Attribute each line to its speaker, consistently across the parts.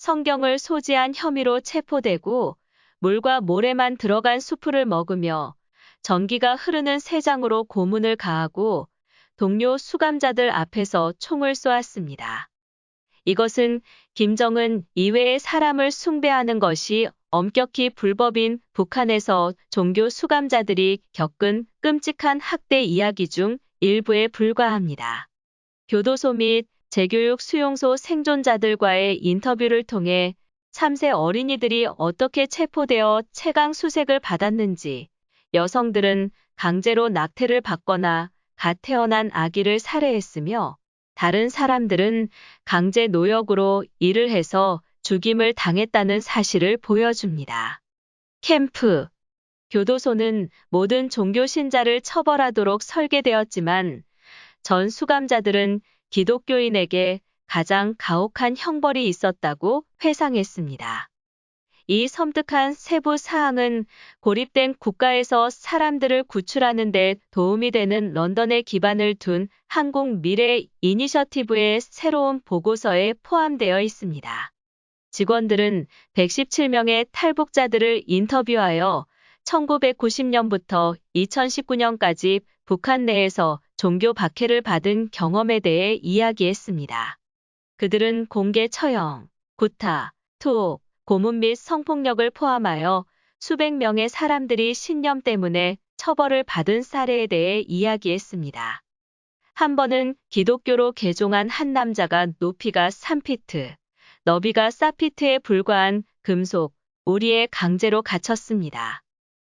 Speaker 1: 성경을 소지한 혐의로 체포되고 물과 모래만 들어간 수프를 먹으며 전기가 흐르는 새장으로 고문을 가하고 동료 수감자들 앞에서 총을 쏘았습니다. 이것은 김정은 이외의 사람을 숭배하는 것이 엄격히 불법인 북한에서 종교 수감자들이 겪은 끔찍한 학대 이야기 중 일부에 불과합니다. 교도소 및 재교육 수용소 생존자들과의 인터뷰를 통해 3세 어린이들이 어떻게 체포되어 채강 수색을 받았는지, 여성들은 강제로 낙태를 받거나 갓 태어난 아기를 살해했으며 다른 사람들은 강제 노역으로 일을 해서 죽임을 당했다는 사실을 보여줍니다. 캠프 교도소는 모든 종교 신자를 처벌하도록 설계되었지만 전 수감자들은 기독교인에게 가장 가혹한 형벌이 있었다고 회상했습니다. 이 섬뜩한 세부 사항은 고립된 국가에서 사람들을 구출하는 데 도움이 되는 런던에 기반을 둔 한국 미래 이니셔티브의 새로운 보고서에 포함되어 있습니다. 직원들은 117명의 탈북자들을 인터뷰하여 1990년부터 2019년까지 북한 내에서 종교 박해를 받은 경험에 대해 이야기했습니다. 그들은 공개 처형, 구타, 투옥, 고문 및 성폭력을 포함하여 수백 명의 사람들이 신념 때문에 처벌을 받은 사례에 대해 이야기했습니다. 한 번은 기독교로 개종한 한 남자가 높이가 3피트, 너비가 4피트에 불과한 금속, 우리에 강제로 갇혔습니다.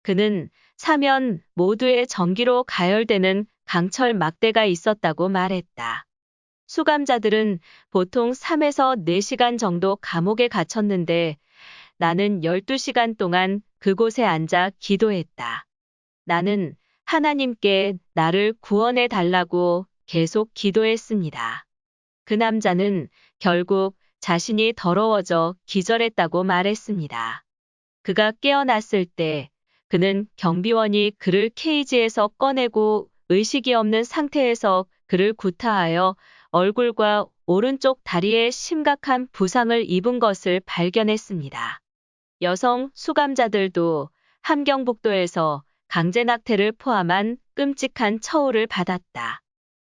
Speaker 1: 그는 사면 모두의 전기로 가열되는 강철 막대가 있었다고 말했다. 수감자들은 보통 3에서 4시간 정도 감옥에 갇혔는데 나는 12시간 동안 그곳에 앉아 기도했다. 나는 하나님께 나를 구원해 달라고 계속 기도했습니다. 그 남자는 결국 자신이 더러워져 기절했다고 말했습니다. 그가 깨어났을 때 그는 경비원이 그를 케이지에서 꺼내고 의식이 없는 상태에서 그를 구타하여 얼굴과 오른쪽 다리에 심각한 부상을 입은 것을 발견했습니다. 여성 수감자들도 함경북도에서 강제낙태를 포함한 끔찍한 처우를 받았다.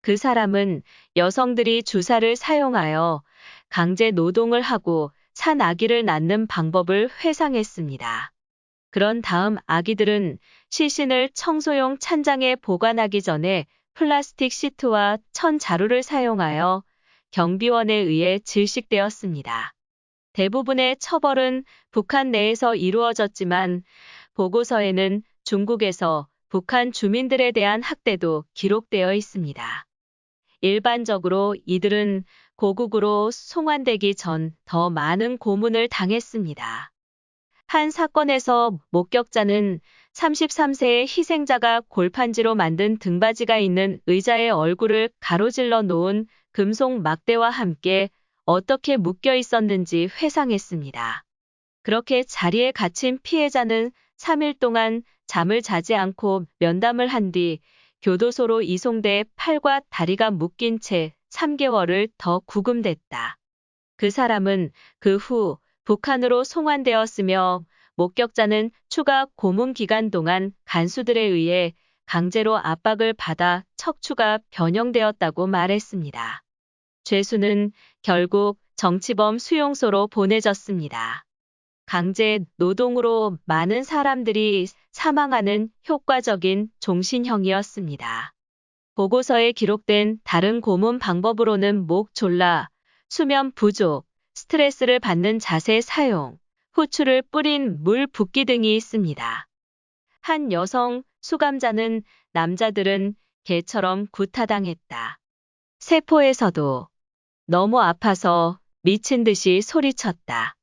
Speaker 1: 그 사람은 여성들이 주사를 사용하여 강제 노동을 하고 산 아기를 낳는 방법을 회상했습니다. 그런 다음 아기들은 시신을 청소용 찬장에 보관하기 전에 플라스틱 시트와 천 자루를 사용하여 경비원에 의해 질식되었습니다. 대부분의 처벌은 북한 내에서 이루어졌지만 보고서에는 중국에서 북한 주민들에 대한 학대도 기록되어 있습니다. 일반적으로 이들은 고국으로 송환되기 전 더 많은 고문을 당했습니다. 한 사건에서 목격자는 33세의 희생자가 골판지로 만든 등받이가 있는 의자의 얼굴을 가로질러 놓은 금속 막대와 함께 어떻게 묶여 있었는지 회상했습니다. 그렇게 자리에 갇힌 피해자는 3일 동안 잠을 자지 않고 면담을 한 뒤 교도소로 이송돼 팔과 다리가 묶인 채 3개월을 더 구금됐다. 그 사람은 그 후 북한으로 송환되었으며 목격자는 추가 고문 기간 동안 간수들에 의해 강제로 압박을 받아 척추가 변형되었다고 말했습니다. 죄수는 결국 정치범 수용소로 보내졌습니다. 강제 노동으로 많은 사람들이 사망하는 효과적인 종신형이었습니다. 보고서에 기록된 다른 고문 방법으로는 목 졸라, 수면 부족, 스트레스를 받는 자세 사용, 후추를 뿌린 물 붓기 등이 있습니다. 한 여성 수감자는 남자들은 개처럼 구타당했다. 세포에서도 너무 아파서 미친 듯이 소리쳤다.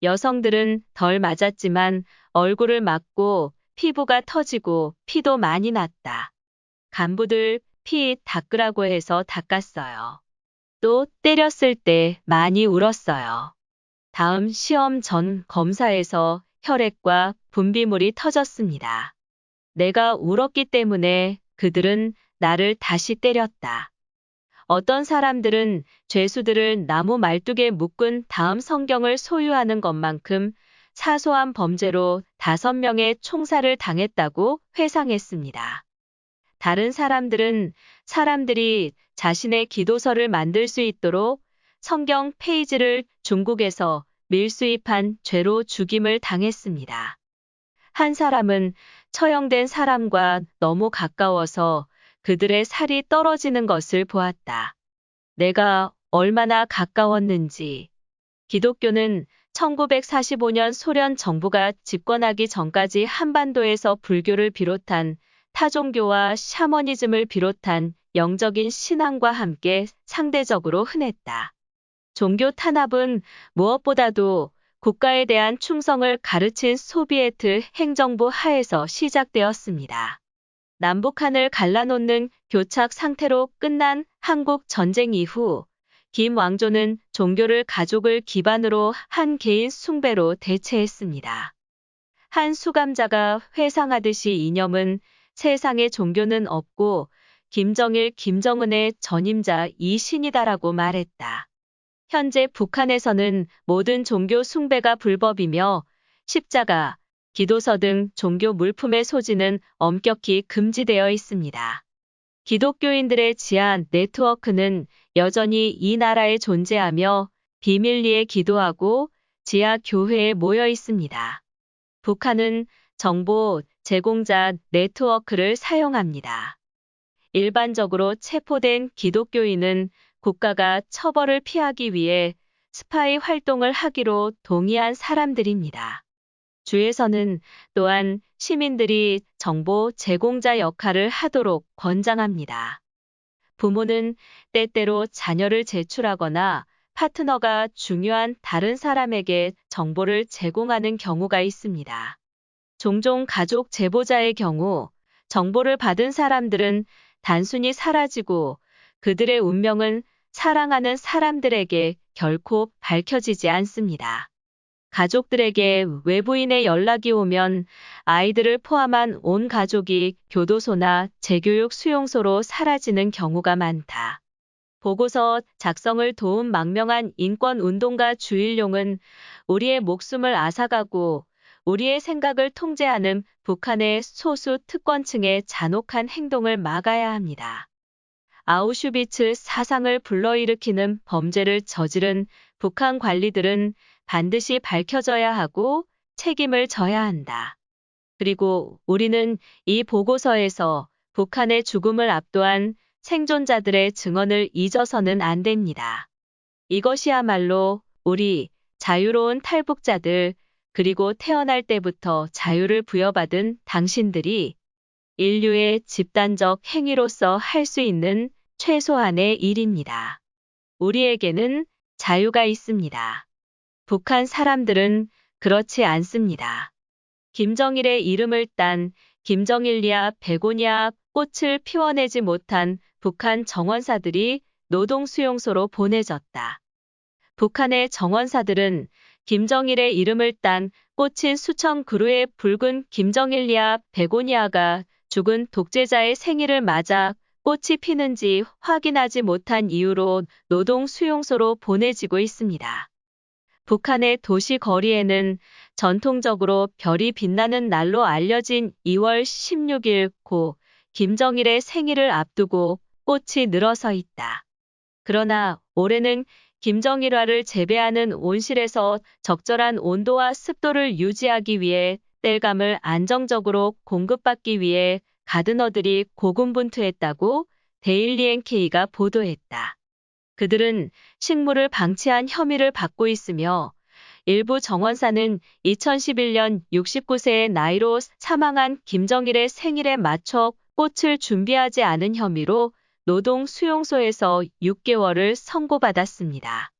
Speaker 1: 여성들은 덜 맞았지만 얼굴을 맞고 피부가 터지고 피도 많이 났다. 간부들 피 닦으라고 해서 닦았어요. 또 때렸을 때 많이 울었어요. 다음 시험 전 검사에서 혈액과 분비물이 터졌습니다. 내가 울었기 때문에 그들은 나를 다시 때렸다. 어떤 사람들은 죄수들을 나무 말뚝에 묶은 다음 성경을 소유하는 것만큼 사소한 범죄로 5명의 총살을 당했다고 회상했습니다. 다른 사람들은 사람들이 자신의 기도서를 만들 수 있도록 성경 페이지를 중국에서 밀수입한 죄로 죽임을 당했습니다. 한 사람은 처형된 사람과 너무 가까워서 그들의 살이 떨어지는 것을 보았다. 내가 얼마나 가까웠는지. 기독교는 1945년 소련 정부가 집권하기 전까지 한반도에서 불교를 비롯한 타종교와 샤머니즘을 비롯한 영적인 신앙과 함께 상대적으로 흔했다. 종교 탄압은 무엇보다도 국가에 대한 충성을 가르친 소비에트 행정부 하에서 시작되었습니다. 남북한을 갈라놓는 교착 상태로 끝난 한국 전쟁 이후 김 왕조는 종교를 가족을 기반으로 한 개인 숭배로 대체했습니다. 한 수감자가 회상하듯이 이념은 세상에 종교는 없고 김정일, 김정은의 전임자 이 신이다라고 말했다. 현재 북한에서는 모든 종교 숭배가 불법이며 십자가, 기도서 등 종교 물품의 소지는 엄격히 금지되어 있습니다. 기독교인들의 지하 네트워크는 여전히 이 나라에 존재하며 비밀리에 기도하고 지하 교회에 모여 있습니다. 북한은 정보 제공자 네트워크를 사용합니다. 일반적으로 체포된 기독교인은 국가가 처벌을 피하기 위해 스파이 활동을 하기로 동의한 사람들입니다. 주에서는 또한 시민들이 정보 제공자 역할을 하도록 권장합니다. 부모는 때때로 자녀를 제출하거나 파트너가 중요한 다른 사람에게 정보를 제공하는 경우가 있습니다. 종종 가족 제보자의 경우 정보를 받은 사람들은 단순히 사라지고 그들의 운명은 사랑하는 사람들에게 결코 밝혀지지 않습니다. 가족들에게 외부인의 연락이 오면 아이들을 포함한 온 가족이 교도소나 재교육 수용소로 사라지는 경우가 많다. 보고서 작성을 도운 망명한 인권운동가 주일용은 우리의 목숨을 앗아가고 우리의 생각을 통제하는 북한의 소수 특권층의 잔혹한 행동을 막아야 합니다. 아우슈비츠 사상을 불러일으키는 범죄를 저지른 북한 관리들은 반드시 밝혀져야 하고 책임을 져야 한다. 그리고 우리는 이 보고서에서 북한의 죽음을 압도한 생존자들의 증언을 잊어서는 안 됩니다. 이것이야말로 우리 자유로운 탈북자들 그리고 태어날 때부터 자유를 부여받은 당신들이 인류의 집단적 행위로서 할 수 있는 최소한의 일입니다. 우리에게는 자유가 있습니다. 북한 사람들은 그렇지 않습니다. 김정일의 이름을 딴 김정일리아 베고니아 꽃을 피워내지 못한 북한 정원사들이 노동수용소로 보내졌다. 북한의 정원사들은 김정일의 이름을 딴 꽃인 수천 그루의 붉은 김정일리아 베고니아가 죽은 독재자의 생일을 맞아 꽃이 피는지 확인하지 못한 이유로 노동수용소로 보내지고 있습니다. 북한의 도시 거리에는 전통적으로 별이 빛나는 날로 알려진 2월 16일 고 김정일의 생일을 앞두고 꽃이 늘어서 있다. 그러나 올해는 김정일화를 재배하는 온실에서 적절한 온도와 습도를 유지하기 위해 땔감을 안정적으로 공급받기 위해 가드너들이 고군분투했다고 데일리 NK가 보도했다. 그들은 식물을 방치한 혐의를 받고 있으며 일부 정원사는 2011년 69세의 나이로 사망한 김정일의 생일에 맞춰 꽃을 준비하지 않은 혐의로 노동수용소에서 6개월을 선고받았습니다.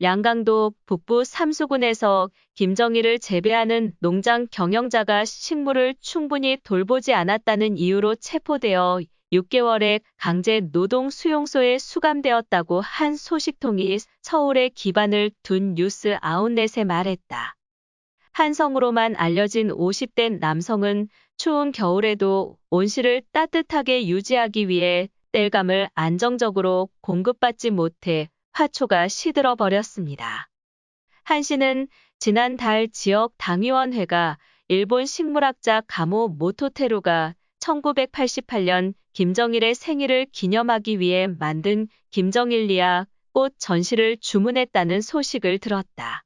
Speaker 1: 양강도 북부 삼수군에서 김정일을 재배하는 농장 경영자가 식물을 충분히 돌보지 않았다는 이유로 체포되어 6개월의 강제 노동 수용소에 수감되었다고 한 소식통이 서울에 기반을 둔 뉴스 아웃렛에 말했다. 한 성으로만 알려진 50대 남성은 추운 겨울에도 온실을 따뜻하게 유지하기 위해 땔감을 안정적으로 공급받지 못해 화초가 시들어 버렸습니다. 한 씨는 지난달 지역 당위원회가 일본 식물학자 가모 모토테루가 1988년 김정일의 생일을 기념하기 위해 만든 김정일리아 꽃 전시를 주문했다는 소식을 들었다.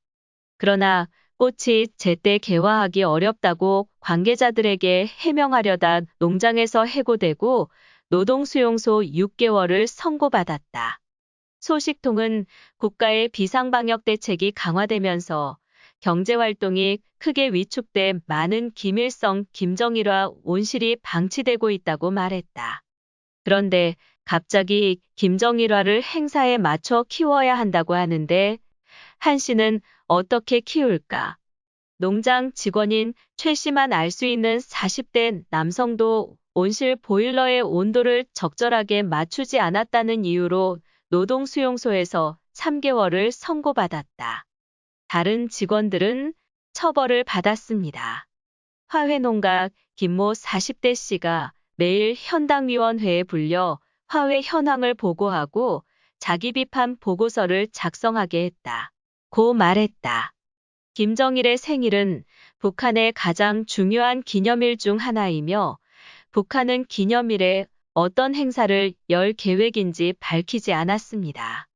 Speaker 1: 그러나 꽃이 제때 개화하기 어렵다고 관계자들에게 해명하려다 농장에서 해고되고 노동수용소 6개월을 선고받았다. 소식통은 국가의 비상방역 대책이 강화되면서 경제활동이 크게 위축돼 많은 김일성, 김정일화 온실이 방치되고 있다고 말했다. 그런데 갑자기 김정일화를 행사에 맞춰 키워야 한다고 하는데 한 씨는 어떻게 키울까? 농장 직원인 최 씨만 알 수 있는 40대 남성도 온실 보일러의 온도를 적절하게 맞추지 않았다는 이유로 노동수용소에서 3개월을 선고받았다. 다른 직원들은 처벌을 받았습니다. 화훼농가 김모 40대 씨가 매일 현당위원회에 불려 화훼 현황을 보고하고 자기 비판 보고서를 작성하게 했다. 고 말했다. 김정일의 생일은 북한의 가장 중요한 기념일 중 하나이며 북한은 기념일에 어떤 행사를 열 계획인지 밝히지 않았습니다.